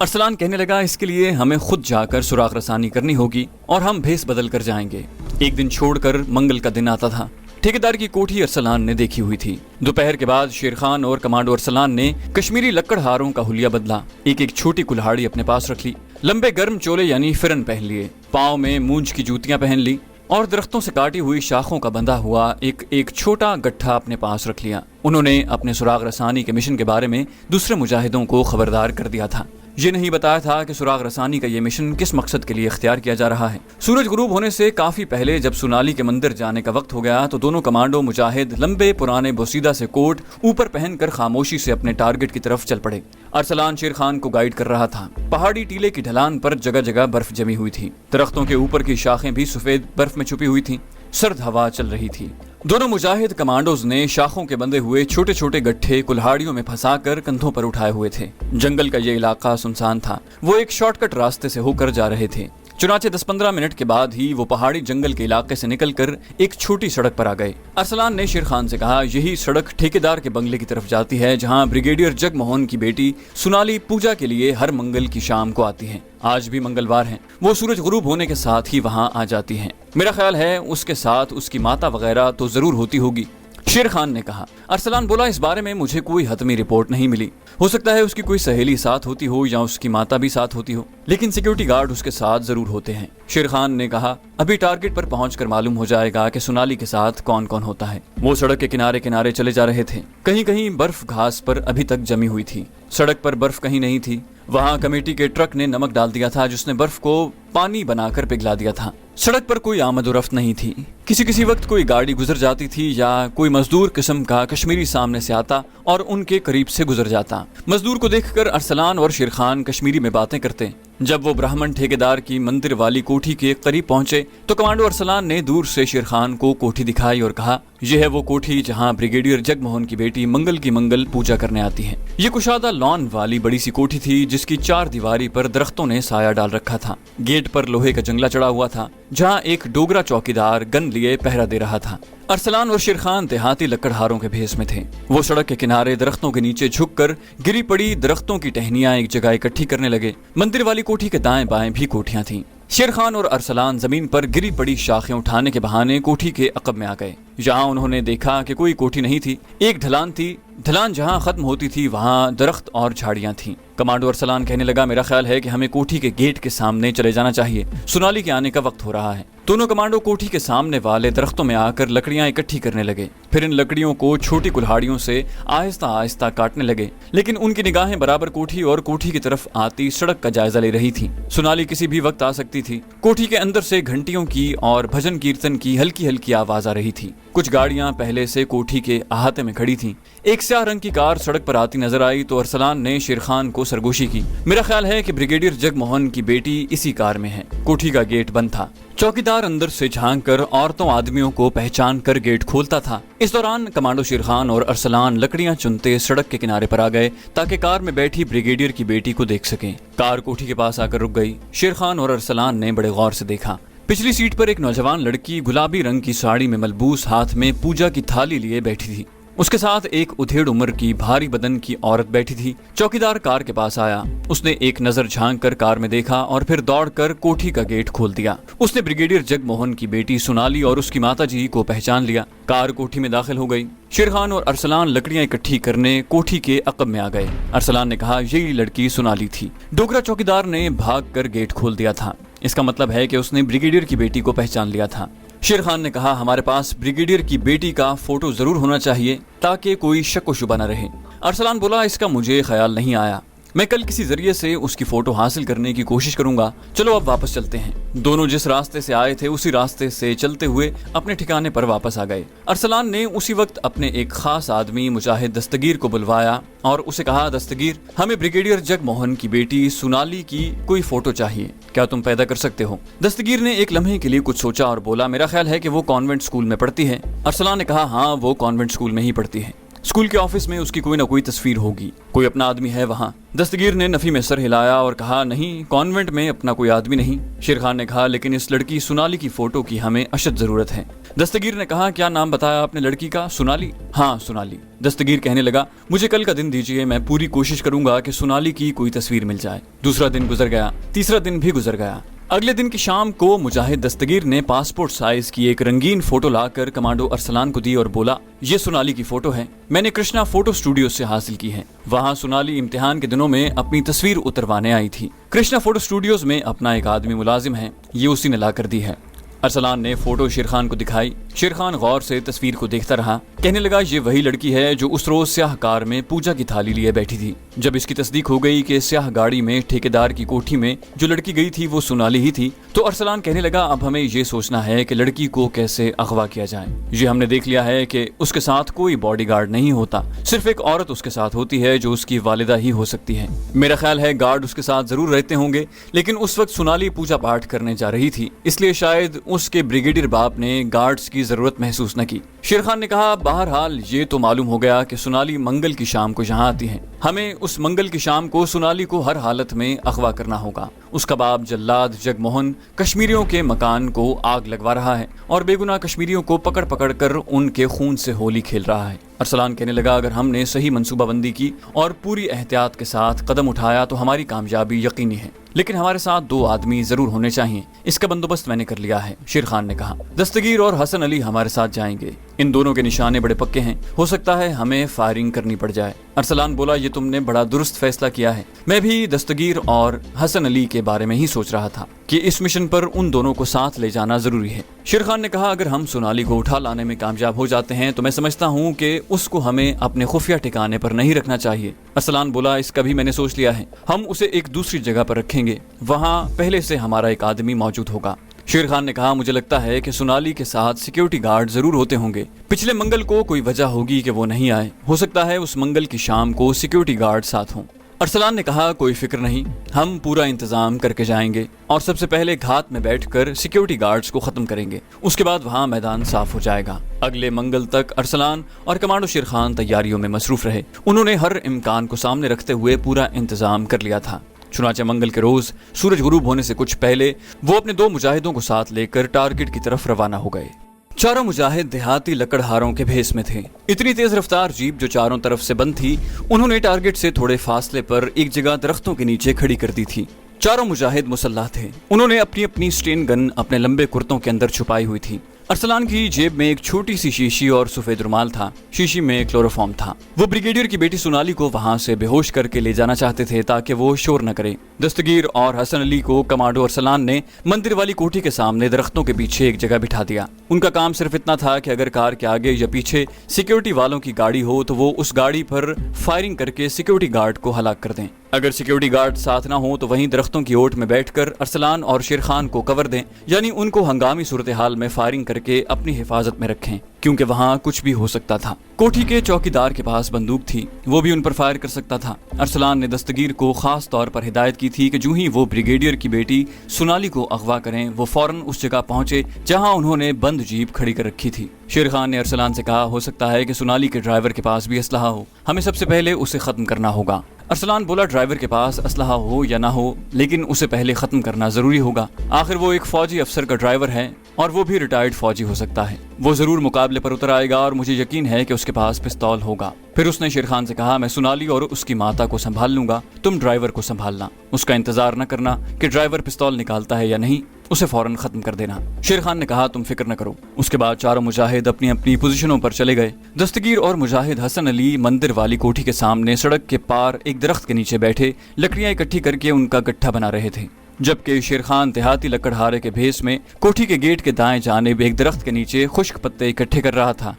ارسلان کہنے لگا اس کے لیے ہمیں خود جا کر سراغ رسانی کرنی ہوگی اور ہم بھیس بدل کر جائیں گے۔ ایک دن چھوڑ کر منگل کا دن آتا تھا۔ ٹھیکیدار کی کوٹھی ارسلان نے دیکھی ہوئی تھی۔ دوپہر کے بعد شیر خان اور کمانڈو ارسلان نے کشمیری لکڑ ہاروں کا حلیہ بدلا، ایک ایک چھوٹی کلہاڑی اپنے پاس رکھ لی، لمبے گرم چولے یعنی فرن پہن لیے، پاؤں میں مونج کی جوتیاں پہن لی اور درختوں سے کاٹی ہوئی شاخوں کا بندھا ہوا ایک چھوٹا گٹھا اپنے پاس رکھ لیا۔ انہوں نے اپنے سراغ رسانی کے مشن کے بارے میں دوسرے مجاہدوں کو خبردار کر دیا تھا۔ یہ نہیں بتایا تھا کہ سراغ رسانی کا یہ مشن کس مقصد کے لیے اختیار کیا جا رہا ہے۔ سورج غروب ہونے سے کافی پہلے جب سونالی کے مندر جانے کا وقت ہو گیا تو دونوں کمانڈو مجاہد لمبے پرانے بوسیدہ سے کوٹ اوپر پہن کر خاموشی سے اپنے ٹارگٹ کی طرف چل پڑے۔ ارسلان شیر خان کو گائیڈ کر رہا تھا۔ پہاڑی ٹیلے کی ڈھلان پر جگہ جگہ برف جمی ہوئی تھی، درختوں کے اوپر کی شاخیں بھی سفید برف میں چھپی ہوئی تھیں، سرد ہوا چل رہی تھی۔ دونوں مجاہد کمانڈوز نے شاخوں کے بندھے ہوئے چھوٹے چھوٹے گٹھے کلہاڑیوں میں پھنسا کر کندھوں پر اٹھائے ہوئے تھے۔ جنگل کا یہ علاقہ سنسان تھا، وہ ایک شارٹ کٹ راستے سے ہو کر جا رہے تھے۔ چنانچہ 10-15 منٹ کے بعد ہی وہ پہاڑی جنگل کے علاقے سے نکل کر ایک چھوٹی سڑک پر آ گئے۔ ارسلان نے شیر خان سے کہا یہی سڑک ٹھیکیدار کے بنگلے کی طرف جاتی ہے جہاں بریگیڈیئر جگ موہن کی بیٹی سونالی پوجا کے لیے ہر منگل کی شام کو آتی ہے۔ آج بھی منگلوار ہے، وہ سورج غروب ہونے کے ساتھ ہی وہاں آ جاتی ہیں۔ میرا خیال ہے اس کے ساتھ اس کی ماتا وغیرہ تو ضرور ہوتی ہوگی، شیر خان نے کہا۔ ارسلان بولا اس بارے میں مجھے کوئی حتمی رپورٹ نہیں ملی، ہو سکتا ہے اس کی کوئی سہیلی ساتھ ہوتی ہو یا اس کی ماتا بھی ساتھ ہوتی ہو، لیکن سیکیورٹی گارڈ اس کے ساتھ ضرور ہوتے ہیں۔ شیر خان نے کہا ابھی ٹارگٹ پر پہنچ کر معلوم ہو جائے گا کہ سونالی کے ساتھ کون کون ہوتا ہے۔ وہ سڑک کے کنارے کنارے چلے جا رہے تھے، کہیں کہیں برف گھاس پر ابھی تک جمی ہوئی تھی، سڑک پر برف کہیں نہیں تھی۔ وہاں کمیٹی کے ٹرک نے نمک ڈال دیا تھا جس نے برف کو پانی بنا کر پگھلا دیا تھا۔ سڑک پر کوئی آمد و رفت نہیں تھی، کسی وقت کوئی گاڑی گزر جاتی تھی یا کوئی مزدور قسم کا کشمیری سامنے سے آتا اور ان کے قریب سے گزر جاتا۔ مزدور کو دیکھ کر ارسلان اور شیر خان کشمیری میں باتیں کرتے۔ جب وہ برہمن ٹھیکیدار کی مندر والی کوٹھی کے قریب پہنچے تو کمانڈو ارسلان نے دور سے شیر خان کو کوٹھی دکھائی اور کہا یہ ہے وہ کوٹھی جہاں بریگیڈیئر جگ موہن کی بیٹی منگل کی منگل پوجا کرنے آتی ہے۔ یہ کشادہ لان والی بڑی سی کوٹھی تھی جس کی 4 دیواری پر درختوں نے سایہ ڈال رکھا تھا۔ گیٹ پر لوہے کا جنگلہ چڑھا ہوا تھا جہاں ایک ڈوگرا چوکیدار گن لیے پہرا دے رہا تھا۔ ارسلان اور شیر خان دیہاتی لکڑہاروں کے بھیس میں تھے۔ وہ سڑک کے کنارے درختوں کے نیچے جھک کر گری پڑی درختوں کی ٹہنیاں ایک جگہ اکٹھی کرنے لگے۔ مندر والی کوٹھی کے دائیں بائیں بھی کوٹھیاں تھیں۔ شیر خان اور ارسلان زمین پر گری پڑی شاخیں اٹھانے کے بہانے کوٹھی کے عقب میں آ گئے۔ جہاں انہوں نے دیکھا کہ کوئی کوٹھی نہیں تھی، ایک ڈھلان تھی۔ ڈھلان جہاں ختم ہوتی تھی وہاں درخت اور جھاڑیاں تھیں۔ کمانڈو ارسلان کہنے لگا میرا خیال ہے کہ ہمیں کوٹھی کے گیٹ کے سامنے چلے جانا چاہیے، سونالی کے آنے کا وقت ہو رہا ہے۔ دونوں کمانڈو کوٹھی کے سامنے والے درختوں میں آ کر لکڑیاں اکٹھی کرنے لگے، پھر ان لکڑیوں کو چھوٹی کلہاڑیوں سے آہستہ آہستہ کاٹنے لگے، لیکن ان کی نگاہیں برابر کوٹھی اور کوٹھی کی طرف آتی سڑک کا جائزہ لے رہی تھیں۔ سونالی کسی بھی وقت آ سکتی تھی۔ کوٹھی کے اندر سے گھنٹیوں کی اور بھجن کیرتن کی ہلکی ہلکی آواز آ رہی تھی۔ کچھ گاڑیاں پہلے سے کوٹھی کے احاطے میں کھڑی تھیں۔ ایک سیاہ رنگ کی کار سڑک پر آتی نظر آئی تو ارسلان نے شیر خان کو سرگوشی کی۔ میرا خیال ہے کہ بریگیڈیئر جگ موہن کی بیٹی اسی کار میں ہے۔ کوٹھی کا گیٹ بند تھا۔ چوکیدار اندر سے جھانک کر عورتوں آدمیوں کو پہچان کر گیٹ کھولتا تھا۔ اس دوران کمانڈو شیر خان اور ارسلان لکڑیاں چنتے سڑک کے کنارے پر آ گئے تاکہ کار میں بیٹھی بریگیڈیئر کی بیٹی کو دیکھ سکیں۔ کار کوٹھی کے پاس آ کر رک گئی۔ شیر خان اور ارسلان نے بڑے غور سے دیکھا۔ پچھلی سیٹ پر ایک نوجوان لڑکی گلابی رنگ کی ساڑی میں ملبوس ہاتھ میں پوجا کی تھالی لیے بیٹھی تھی۔ اس کے ساتھ ایک ادھیڑ عمر کی بھاری بدن کی عورت بیٹھی تھی۔ چوکیدار کار کے پاس آیا، اس نے ایک نظر جھانک کر کار میں دیکھا اور پھر دوڑ کر کوٹھی کا گیٹ کھول دیا۔ اس نے بریگیڈیئر جگ موہن کی بیٹی سونالی اور اس کی ماتا جی کو پہچان لیا۔ کار کوٹھی میں داخل ہو گئی۔ شیر خان اور ارسلان لکڑیاں اکٹھی کرنے کوٹھی کے عقب میں آ گئے۔ ارسلان نے کہا یہی لڑکی سونالی تھی۔ ڈوگرا چوکیدار نے بھاگ کر گیٹ کھول دیا تھا، اس کا مطلب ہے کہ اس نے بریگیڈیئر کی بیٹی کو پہچان لیا تھا۔ شیر خان نے کہا ہمارے پاس بریگیڈیئر کی بیٹی کا فوٹو ضرور ہونا چاہیے تاکہ کوئی شک و شبہ نہ رہے۔ ارسلان بولا اس کا مجھے خیال نہیں آیا، میں کل کسی ذریعے سے اس کی فوٹو حاصل کرنے کی کوشش کروں گا۔ چلو اب واپس چلتے ہیں۔ دونوں جس راستے سے آئے تھے اسی راستے سے چلتے ہوئے اپنے ٹھکانے پر واپس آ گئے۔ ارسلان نے اسی وقت اپنے ایک خاص آدمی مجاہد دستگیر کو بلوایا اور اسے کہا دستگیر ہمیں بریگیڈیئر جگ موہن کی بیٹی سونالی کی کوئی فوٹو چاہیے، کیا تم پیدا کر سکتے ہو؟ دستگیر نے ایک لمحے کے لیے کچھ سوچا اور بولا میرا خیال ہے کہ وہ کانوینٹ اسکول میں پڑھتی ہے۔ ارسلان نے کہا ہاں وہ کانوینٹ اسکول میں ہی پڑھتی ہے، اسکول کے آفس میں اس کی کوئی نہ کوئی تصویر ہوگی، کوئی اپنا آدمی ہے وہاں۔ دستگیر نے نفی میں سر ہلایا اور کہا نہیں کانوینٹ میں اپنا کوئی آدمی نہیں۔ شیر خان نے کہا لیکن اس لڑکی سونالی کی فوٹو کی ہمیں اشد ضرورت ہے۔ دستگیر نے کہا کیا نام بتایا آپ نے لڑکی کا؟ سونالی؟ ہاں سونالی۔ دستگیر کہنے لگا مجھے کل کا دن دیجیے، میں پوری کوشش کروں گا کہ سونالی کی کوئی تصویر مل جائے۔ دوسرا دن گزر گیا، تیسرا دن بھی گزر گیا۔ اگلے دن کی شام کو مجاہد دستگیر نے پاسپورٹ سائز کی ایک رنگین فوٹو لا کر کمانڈو ارسلان کو دی اور بولا یہ سونالی کی فوٹو ہے، میں نے کرشنا فوٹو اسٹوڈیو سے حاصل کی ہے، وہاں سونالی امتحان کے دنوں میں اپنی تصویر اتروانے آئی تھی۔ کرشنا فوٹو اسٹوڈیوز میں اپنا ایک آدمی ملازم ہے، یہ اسی نے لا کر دی ہے۔ ارسلان نے فوٹو شیرخان کو دکھائی۔ شیرخان غور سے تصویر کو دیکھتا رہا، کہنے لگا یہ وہی لڑکی ہے جو اس روز سیاہ کار میں پوجا کی تھالی لیے بیٹھی تھی۔ جب اس کی تصدیق ہو گئی کہ سیاہ گاڑی میں ٹھیکیدار کی کوٹھی میں جو لڑکی گئی تھی وہ سونالی ہی تھی، تو ارسلان کہنے لگا اب ہمیں یہ سوچنا ہے کہ لڑکی کو کیسے اغوا کیا جائے۔ یہ ہم نے دیکھ لیا ہے کہ اس کے ساتھ کوئی باڈی گارڈ نہیں ہوتا، صرف ایک عورت اس کے ساتھ ہوتی ہے جو اس کی والدہ ہی ہو سکتی ہے۔ میرا خیال ہے گارڈ اس کے ساتھ ضرور رہتے ہوں گے، لیکن اس وقت سونالی پوجا پاٹ کرنے جا رہی تھی، اس لیے شاید اس کے بریگیڈیئر باپ نے گارڈز کی ضرورت محسوس نہ کی۔ شیرخان نے کہا بہرحال یہ تو معلوم ہو گیا کہ سونالی منگل کی شام کو یہاں آتی ہے، ہمیں اس منگل کی شام کو سونالی کو ہر حالت میں اغوا کرنا ہوگا۔ اس کا باپ جلاد جگ موہن کشمیریوں کے مکان کو آگ لگوا رہا ہے اور بے گناہ کشمیریوں کو پکڑ پکڑ کر ان کے خون سے ہولی کھیل رہا ہے۔ ارسلان کہنے لگا اگر ہم نے صحیح منصوبہ بندی کی اور پوری احتیاط کے ساتھ قدم اٹھایا تو ہماری کامیابی یقینی ہے، لیکن ہمارے ساتھ 2 آدمی ضرور ہونے چاہیے، اس کا بندوبست میں نے کر لیا ہے۔ شیرخان نے کہا دستگیر اور حسن علی ہمارے ساتھ جائیں گے، ان دونوں کے نشانے بڑے پکے ہیں، ہو سکتا ہے ہمیں فائرنگ کرنی پڑ جائے۔ ارسلان بولا یہ تم نے بڑا درست فیصلہ کیا ہے، میں بھی دستگیر اور حسن علی کے بارے میں ہی سوچ رہا تھا کہ اس مشن پر ان دونوں کو ساتھ لے جانا ضروری ہے۔ شیرخان نے کہا اگر ہم سونالی کو اٹھا لانے میں کامیاب ہو جاتے ہیں تو میں سمجھتا ہوں کہ اس کو ہمیں اپنے خفیہ ٹھکانے پر نہیں رکھنا چاہیے۔ ارسلان بولا اس کا بھی میں نے سوچ لیا ہے، ہم اسے ایک دوسری جگہ پر رکھیں گے، وہاں پہلے سے ہمارا ایک آدمی موجود ہوگا۔ شیرخان نے کہا مجھے لگتا ہے کہ سونالی کے ساتھ سیکیورٹی گارڈ ضرور ہوتے ہوں گے، پچھلے منگل کو کوئی وجہ ہوگی کہ وہ نہیں آئے، ہو سکتا ہے اس منگل کی شام کو سیکیورٹی گارڈ ساتھ ہوں۔ ارسلان نے کہا کوئی فکر نہیں، ہم پورا انتظام کر کے جائیں گے اور سب سے پہلے گھات میں بیٹھ کر سیکیورٹی گارڈز کو ختم کریں گے، اس کے بعد وہاں میدان صاف ہو جائے گا۔ اگلے منگل تک ارسلان اور کمانڈو شیرخان تیاریوں میں مصروف رہے، انہوں نے ہر امکان کو سامنے رکھتے ہوئے پورا انتظام کر لیا تھا۔ چنانچہ منگل کے روز سورج غروب ہونے سے کچھ پہلے وہ اپنے 2 مجاہدوں کو ساتھ لے کر ٹارگٹ کی طرف روانہ ہو گئے۔ چاروں مجاہد دیہاتی لکڑہاروں کے بھیس میں تھے۔ اتنی تیز رفتار جیپ جو چاروں طرف سے بند تھی، انہوں نے ٹارگٹ سے تھوڑے فاصلے پر ایک جگہ درختوں کے نیچے کھڑی کر دی تھی۔ چاروں مجاہد مسلح تھے، انہوں نے اپنی اپنی سٹین گن اپنے لمبے کرتوں کے اندر چھپائی ہوئی تھی۔ ارسلان کی جیب میں ایک چھوٹی سی شیشی اور سفید رومال تھا، شیشی میں کلوروفارم تھا۔ وہ بریگیڈیئر کی بیٹی سونالی کو وہاں سے بے ہوش کر کے لے جانا چاہتے تھے تاکہ وہ شور نہ کرے۔ دستگیر اور حسن علی کو کمانڈو ارسلان نے مندر والی کوٹھی کے سامنے درختوں کے پیچھے ایک جگہ بٹھا دیا۔ ان کا کام صرف اتنا تھا کہ اگر کار کے آگے یا پیچھے سیکیورٹی والوں کی گاڑی ہو تو وہ اس گاڑی پر فائرنگ کر کے سیکیورٹی گارڈ کو ہلاک کر دیں۔ اگر سیکیورٹی گارڈ ساتھ نہ ہوں تو وہیں درختوں کی اوٹ میں بیٹھ کر ارسلان اور شیرخان کو کور دیں، یعنی ان کو ہنگامی صورتحال میں فائرنگ کر کے اپنی حفاظت میں رکھیں، کیونکہ وہاں کچھ بھی ہو سکتا تھا۔ کوٹھی کے چوکیدار کے پاس بندوق تھی، وہ بھی ان پر فائر کر سکتا تھا۔ ارسلان نے دستگیر کو خاص طور پر ہدایت کی تھی کہ جو ہی وہ بریگیڈیئر کی بیٹی سونالی کو اغوا کریں وہ فوراً اس جگہ پہنچے جہاں انہوں نے بند جیپ کھڑی کر رکھی تھی۔ شیرخان نے ارسلان سے کہا ہو سکتا ہے کہ سونالی کے ڈرائیور کے پاس بھی اسلحہ ہو، ہمیں سب سے پہلے اسے ختم کرنا ہوگا۔ ارسلان بولا ڈرائیور کے پاس اسلحہ ہو یا نہ ہو لیکن اسے پہلے ختم کرنا ضروری ہوگا، آخر وہ ایک فوجی افسر کا ڈرائیور ہے اور وہ بھی ریٹائرڈ فوجی ہو سکتا ہے، وہ ضرور مقابلے پر اتر آئے گا اور مجھے یقین ہے کہ اس کے پاس پستول ہوگا۔ پھر اس نے شیرخان سے کہا میں سونالی اور اس کی ماتا کو سنبھال لوں گا، تم ڈرائیور کو سنبھالنا، اس کا انتظار نہ کرنا کہ ڈرائیور پستول نکالتا ہے یا نہیں، اسے فوراً ختم کر دینا۔ شیرخان نے کہا تم فکر نہ کرو۔ اس کے بعد چاروں مجاہد اپنی اپنی پوزیشنوں پر چلے گئے۔ دستگیر اور مجاہد حسن علی مندر والی کوٹھی کے سامنے سڑک کے پار ایک درخت کے نیچے بیٹھے لکڑیاں اکٹھی کر کے ان کا گٹھا بنا رہے تھے، جبکہ شیرخان دیہاتی لکڑہارے کے بھیس میں کوٹھی کے گیٹ کے دائیں جانب ایک درخت کے نیچے خشک پتے اکٹھے کر رہا تھا۔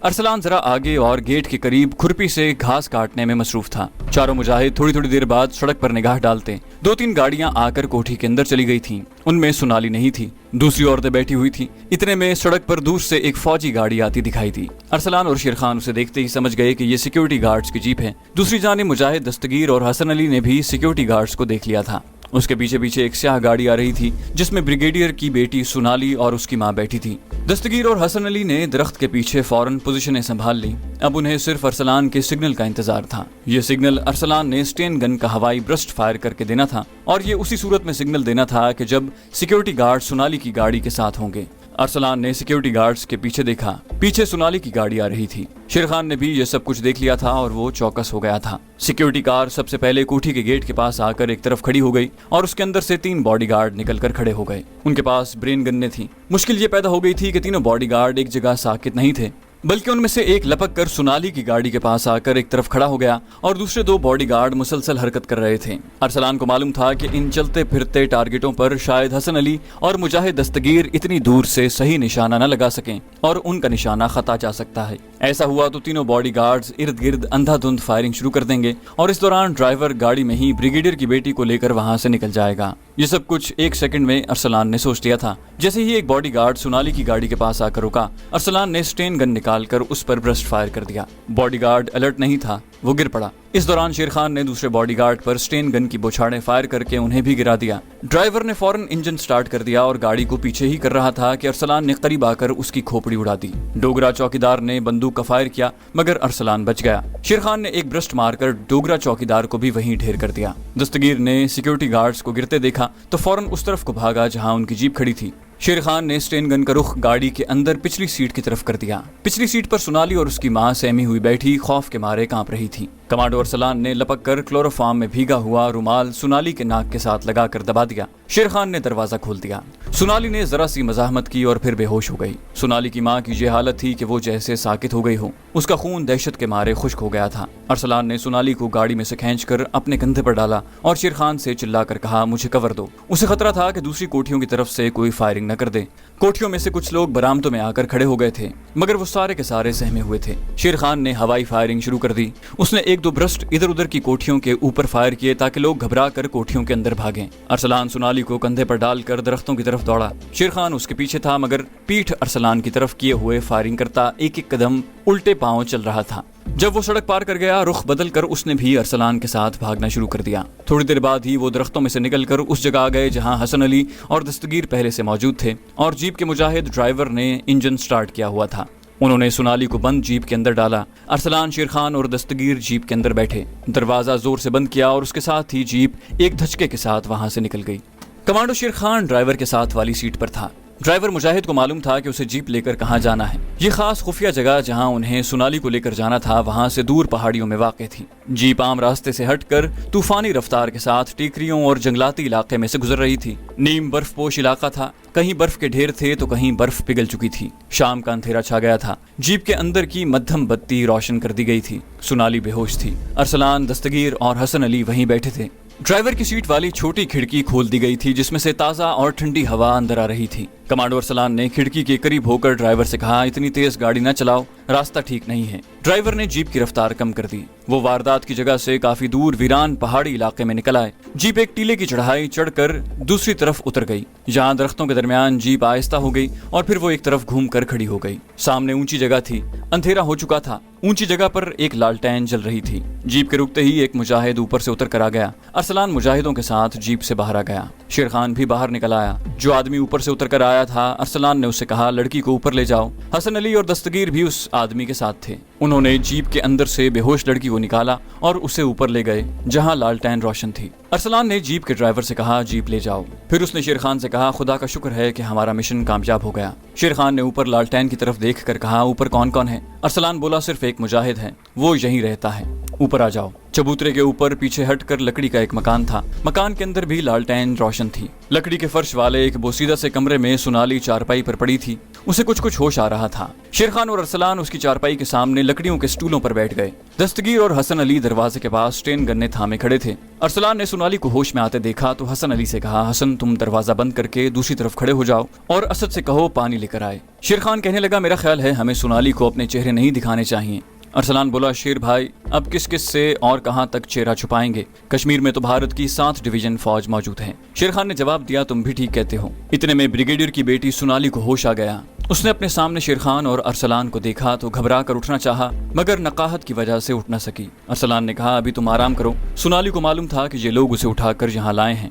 ارسلان ذرا آگے اور گیٹ کے قریب کھرپی سے گھاس کاٹنے میں مصروف تھا۔ چاروں مجاہد تھوڑی تھوڑی دیر بعد سڑک پر نگاہ ڈالتے 2-3 گاڑیاں آ کر کوٹھی کے اندر چلی گئی تھیں، ان میں سونالی نہیں تھی، دوسری عورتیں بیٹھی ہوئی تھیں۔ اتنے میں سڑک پر دور سے ایک فوجی گاڑی آتی دکھائی دی۔ ارسلان اور شیرخان اسے دیکھتے ہی سمجھ گئے کہ یہ سیکیورٹی گارڈز کی جیپ ہے۔ دوسری جانب مجاہد دستگیر اور حسن علی نے بھی سیکیورٹی گارڈز کو دیکھ لیا تھا۔ اس کے پیچھے پیچھے ایک سیاہ گاڑی آ رہی تھی جس میں بریگیڈیئر کی بیٹی سونالی اور اس کی ماں بیٹھی تھی۔ دستگیر اور حسن علی نے درخت کے پیچھے فوراً پوزیشنیں سنبھال لی۔ اب انہیں صرف ارسلان کے سگنل کا انتظار تھا۔ یہ سگنل ارسلان نے سٹین گن کا ہوائی برسٹ فائر کر کے دینا تھا اور یہ اسی صورت میں سگنل دینا تھا کہ جب سیکیورٹی گارڈ سونالی کی گاڑی کے ساتھ ہوں گے۔ ارسلان نے سیکیورٹی گارڈز کے پیچھے دیکھا، پیچھے سونالی کی گاڑی آ رہی تھی۔ شیر خان نے بھی یہ سب کچھ دیکھ لیا تھا اور وہ چوکس ہو گیا تھا۔ سیکیورٹی کار سب سے پہلے کوٹھی کے گیٹ کے پاس آ کر ایک طرف کھڑی ہو گئی اور اس کے اندر سے 3 باڈی گارڈ نکل کر کھڑے ہو گئے۔ ان کے پاس برین گنیں تھیں۔ مشکل یہ پیدا ہو گئی تھی کہ تینوں باڈی گارڈ ایک جگہ ساکت نہیں تھے، بلکہ ان میں سے ایک لپک کر سونالی کی گاڑی کے پاس آ کر ایک طرف کھڑا ہو گیا اور دوسرے 2 باڈی گارڈ مسلسل حرکت کر رہے تھے۔ ارسلان کو معلوم تھا کہ ان چلتے پھرتے ٹارگٹوں پر شاید حسن علی اور مجاہد دستگیر اتنی دور سے صحیح نشانہ نہ لگا سکیں اور ان کا نشانہ خطا جا سکتا ہے۔ ایسا ہوا تو تینوں باڈی گارڈز ارد گرد اندھا دھند فائرنگ شروع کر دیں گے اور اس دوران ڈرائیور گاڑی میں ہی بریگیڈیئر کی بیٹی کو لے کر وہاں سے نکل جائے گا۔ یہ سب کچھ 1 سیکنڈ میں ارسلان نے سوچ لیا تھا۔ جیسے ہی ایک باڈی گارڈ سونالی کی گاڑی کے پاس آ کر رکا، ارسلان نے اسٹین گن نکال کر اس پر برسٹ فائر کر دیا۔ باڈی گارڈ الرٹ نہیں تھا، وہ گر پڑا۔ اس دوران شیر خان نے دوسرے باڈی گارڈ پر اسٹین گن کی بوچھاڑیں فائر کر کے انہیں بھی گرا دیا۔ ڈرائیور نے فوراً انجن سٹارٹ کر دیا اور گاڑی کو پیچھے ہی کر رہا تھا کہ ارسلان نے قریب آ کر اس کی کھوپڑی اڑا دی۔ ڈوگرا چوکیدار نے بندوق کا فائر کیا مگر ارسلان بچ گیا۔ شیر خان نے ایک برسٹ مار کر ڈوگرا چوکیدار کو بھی وہیں ڈھیر کر دیا۔ دستگیر نے سیکیورٹی گارڈز کو گرتے دیکھا تو فوراً اس طرف کو بھاگا جہاں ان کی جیپ کھڑی تھی۔ شیر خان نے اسٹین گن کا رخ گاڑی کے اندر پچھلی سیٹ کی طرف کر دیا۔ پچھلی سیٹ پر سونالی اور اس کی ماں سہمی ہوئی بیٹھی خوف کے مارے کانپ رہی تھی۔ کمانڈو ارسلان نے لپک کر کلوروفارم میں بھیگا ہوا رومال سونالی کے ناک کے ساتھ لگا کر دبا دیا۔ شیر خان نے دروازہ کھول دیا۔ سونالی نے ذرا سی مزاحمت کی اور پھر بے ہوش ہو گئی۔ سونالی کی ماں کی یہ حالت تھی کہ وہ جیسے ساکت ہو گئی ہو، اس کا خون دہشت کے مارے خشک ہو گیا تھا۔ ارسلان نے سونالی کو گاڑی میں سے کھینچ کر اپنے کندھے پر ڈالا اور شیر خان سے چلا کر کہا، مجھے کور دو۔ اسے خطرہ تھا کہ دوسری کوٹھیوں کی طرف سے کوئی فائرنگ نہ کر دے۔ کوٹھیوں میں سے کچھ لوگ برآمدوں میں آ کر کھڑے ہو گئے تھے مگر وہ سارے کے سارے سہمے ہوئے تھے۔ شیر خان نے ہوائی فائرنگ شروع کر دی۔ اس نے 1-2 برسٹ ادھر ادھر کی کوٹھیوں کے اوپر فائر کیے تاکہ لوگ گھبرا کر کوٹھیوں کے اندر بھاگیں۔ ارسلان سونالی کو کندھے پر ڈال کر درختوں کی طرف دوڑا۔ شیر خان اس کے پیچھے تھا مگر پیٹھ ارسلان کی طرف کیے ہوئے فائرنگ کرتا 1-1 قدم الٹے پاؤں چل رہا تھا۔ جب وہ سڑک پار کر گیا، رخ بدل کر اس نے بھی ارسلان کے ساتھ بھاگنا شروع کر دیا۔ تھوڑی دیر بعد ہی وہ درختوں میں سے نکل کر اس جگہ آ گئے جہاں حسن علی اور دستگیر پہلے سے موجود تھے اور جیپ کے مجاہد ڈرائیور نے انجن سٹارٹ کیا ہوا تھا۔ انہوں نے سونالی کو بند جیپ کے اندر ڈالا۔ ارسلان، شیر خان اور دستگیر جیپ کے اندر بیٹھے۔ دروازہ زور سے بند کیا اور اس کے ساتھ ہی جیپ ایک دھچکے کے ساتھ وہاں سے نکل گئی۔ کمانڈو شیر خان ڈرائیور کے ساتھ والی سیٹ پر تھا۔ ڈرائیور مجاہد کو معلوم تھا کہ اسے جیپ لے کر کہاں جانا ہے۔ یہ خاص خفیہ جگہ جہاں انہیں سونالی کو لے کر جانا تھا وہاں سے دور پہاڑیوں میں واقع تھی۔ جیپ عام راستے سے ہٹ کر طوفانی رفتار کے ساتھ ٹیکریوں اور جنگلاتی علاقے میں سے گزر رہی تھی۔ نیم برف پوش علاقہ تھا، کہیں برف کے ڈھیر تھے تو کہیں برف پگھل چکی تھی۔ شام کا اندھیرا چھا گیا تھا۔ جیپ کے اندر کی مدھم بتی روشن کر دی گئی تھی۔ سونالی بے ہوش تھی۔ ارسلان، دستگیر اور حسن علی وہیں بیٹھے تھے۔ ڈرائیور کی سیٹ والی چھوٹی کھڑکی کھول دی گئی تھی جس میں سے تازہ اور ٹھنڈی ہوا اندر آ رہی تھی۔ کمانڈو ارسلان نے کھڑکی کے قریب ہو کر ڈرائیور سے کہا، اتنی تیز گاڑی نہ چلاؤ، راستہ ٹھیک نہیں ہے۔ ڈرائیور نے جیپ کی رفتار کم کر دی۔ وہ واردات کی جگہ سے کافی دور ویران پہاڑی علاقے میں نکل آئے۔ جیپ ایک ٹیلے کی چڑھائی چڑھ کر دوسری طرف اتر گئی جہاں درختوں کے درمیان جیپ آہستہ ہو گئی اور پھر وہ ایک طرف گھوم کر کھڑی ہو گئی۔ سامنے اونچی جگہ تھی، اندھیرا ہو چکا تھا۔ اونچی جگہ پر ایک لالٹین جل رہی تھی۔ جیپ کے رکتے ہی ایک مجاہد اوپر سے اتر کر آ گیا۔ ارسلان مجاہدوں کے ساتھ جیپ سے باہر آ گیا۔ شیر خان بھی باہر نکل آیا۔ جو آدمی اوپر سے اتر کر آیا تھا، ارسلان نے اسے کہا، لڑکی کو اوپر لے جاؤ۔ حسن علی اور دستگیر بھی اس آدمی کے ساتھ تھے۔ انہوں نے جیپ کے اندر سے بے ہوش لڑکی کو نکالا اور اسے اوپر لے گئے جہاں لالٹین روشن تھی۔ ارسلان نے جیپ کے ڈرائیور سے کہا، جیپ لے جاؤ۔ پھر اس نے شیر خان سے کہا، خدا کا شکر ہے کہ ہمارا مشن کامیاب ہو گیا۔ شیر خان نے اوپر لالٹین کی طرف دیکھ کر کہا، اوپر کون کون ہے؟ ارسلان بولا، صرف ایک مجاہد ہے، وہ یہیں رہتا ہے، اوپر آ جاؤ۔ چبوترے کے اوپر پیچھے ہٹ کر لکڑی کا ایک مکان تھا۔ مکان کے اندر بھی لالٹین روشن تھی۔ لکڑی کے فرش والے ایک بوسیدہ سے کمرے میں سونالی چارپائی پر پڑی تھی۔ اسے کچھ ہوش آ رہا تھا۔ شیر خان اور ارسلان اس کی چارپائی کے سامنے لکڑیوں کے سٹولوں پر بیٹھ گئے۔ دستگیر اور حسن علی دروازے کے پاس اسٹین گنے تھامے کھڑے تھے۔ ارسلان نے سونالی کو ہوش میں آتے دیکھا تو حسن علی سے کہا، حسن تم دروازہ بند کر کے دوسری طرف کھڑے ہو جاؤ اور اسد سے کہو پانی لے کر آئے۔ شیر خان کہنے لگا، میرا خیال ہے ہمیں سونالی کو اپنے چہرے نہیں دکھانے چاہیے۔ ارسلان بولا، شیر بھائی اب کس سے اور کہاں تک چہرہ چھپائیں گے؟ کشمیر میں تو بھارت کی 7 ڈویژن فوج موجود ہے۔ شیر خان نے جواب دیا، تم بھی ٹھیک کہتے ہو۔ اتنے میں بریگیڈیئر کی بیٹی سونالی کو ہوش آ گیا۔ اس نے اپنے سامنے شیر خان اور ارسلان کو دیکھا تو گھبرا کر اٹھنا چاہا مگر نقاہت کی وجہ سے اٹھ نہ سکی۔ ارسلان نے کہا، ابھی تم آرام کرو۔ سونالی کو معلوم تھا کہ یہ لوگ اسے اٹھا کر یہاں لائے ہیں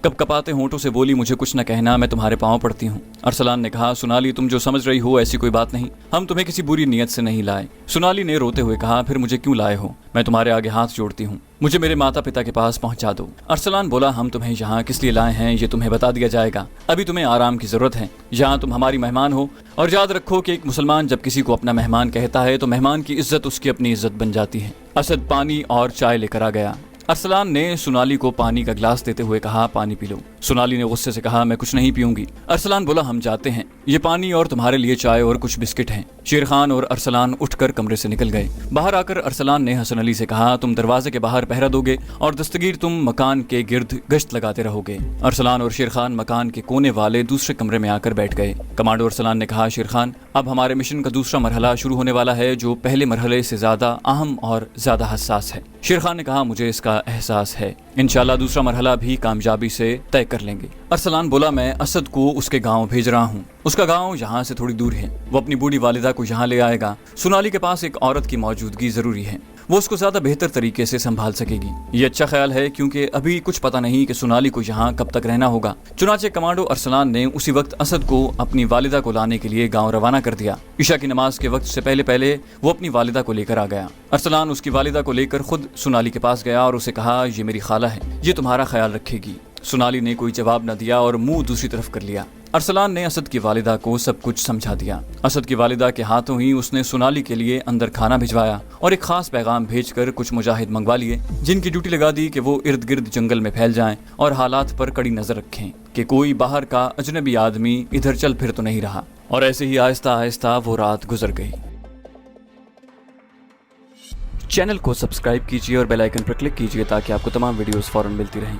کپ کپاتے ہونٹوں سے بولی مجھے کچھ نہ کہنا، میں تمہارے پاؤں پڑتی ہوں۔ ارسلان نے کہا سونالی تم جو سمجھ رہی ہو ایسی کوئی بات نہیں، ہم تمہیں کسی بری نیت سے نہیں لائے۔ سونالی نے روتے ہوئے کہا پھر مجھے کیوں لائے ہو؟ میں تمہارے آگے ہاتھ جوڑتی ہوں، مجھے میرے ماتا پتا کے پاس پہنچا دو۔ ارسلان بولا ہم تمہیں یہاں کس لیے لائے ہیں یہ تمہیں بتا دیا جائے گا، ابھی تمہیں آرام کی ضرورت ہے، یہاں تم ہماری مہمان ہو، اور یاد رکھو کہ ایک مسلمان جب کسی کو اپنا مہمان کہتا ہے تو مہمان کی عزت اس کی اپنی عزت بن جاتی ہے۔ اسد پانی اور چائے لے کر آ گیا۔ ارسلان نے سونالی کو پانی کا گلاس دیتے ہوئے کہا پانی پی لو۔ سونالی نے غصے سے کہا میں کچھ نہیں پیوں گی۔ ارسلان بولا ہم جاتے ہیں، یہ پانی اور تمہارے لیے چائے اور کچھ بسکٹ ہیں۔ شیر خان اور ارسلان اٹھ کر کمرے سے نکل گئے۔ باہر آ کر ارسلان نے حسن علی سے کہا تم دروازے کے باہر پہرا دو گے اور دستگیر تم مکان کے گرد گشت لگاتے رہو گے۔ ارسلان اور شیر خان مکان کے کونے والے دوسرے کمرے میں آ کر بیٹھ گئے۔ کمانڈو ارسلان نے کہا شیر خان اب ہمارے مشن کا دوسرا مرحلہ شروع ہونے والا ہے جو پہلے مرحلے سے زیادہ اہم اور زیادہ حساس ہے۔ شیر خان نے کہا مجھے اس کا احساس ہے، انشاءاللہ دوسرا مرحلہ بھی کامیابی سے طے کر لیں گے۔ ارسلان بولا میں اسد کو اس کے گاؤں بھیج رہا ہوں، اس کا گاؤں یہاں سے تھوڑی دور ہے، وہ اپنی بوڑھی والدہ کو یہاں لے آئے گا۔ سونالی کے پاس ایک عورت کی موجودگی ضروری ہے، وہ اس کو زیادہ بہتر طریقے سے سنبھال سکے گی۔ یہ اچھا خیال ہے کیونکہ ابھی کچھ پتہ نہیں کہ سونالی کو یہاں کب تک رہنا ہوگا۔ چنانچہ کمانڈو ارسلان نے اسی وقت اسد کو اپنی والدہ کو لانے کے لیے گاؤں روانہ کر دیا۔ عشاء کی نماز کے وقت سے پہلے وہ اپنی والدہ کو لے کر آ گیا۔ ارسلان اس کی والدہ کو لے کر خود سونالی کے پاس گیا اور اسے کہا یہ میری خالہ ہے، یہ تمہارا خیال رکھے گی۔ سونالی نے کوئی جواب نہ دیا اور منہ دوسری طرف کر لیا۔ ارسلان نے اسد کی والدہ کو سب کچھ سمجھا دیا۔ اسد کی والدہ کے ہاتھوں ہی اس نے سونالی کے لیے اندر کھانا بھجوایا اور ایک خاص پیغام بھیج کر کچھ مجاہد منگوا لیے جن کی ڈیوٹی لگا دی کہ وہ ارد گرد جنگل میں پھیل جائیں اور حالات پر کڑی نظر رکھیں کہ کوئی باہر کا اجنبی آدمی ادھر چل پھر تو نہیں رہا۔ اور ایسے ہی آہستہ آہستہ وہ رات گزر گئی۔ چینل کو سبسکرائب کیجیے اور بیل آئیکن پر کلک کیجیے تاکہ آپ کو تمام ویڈیوز فوراً ملتی رہیں۔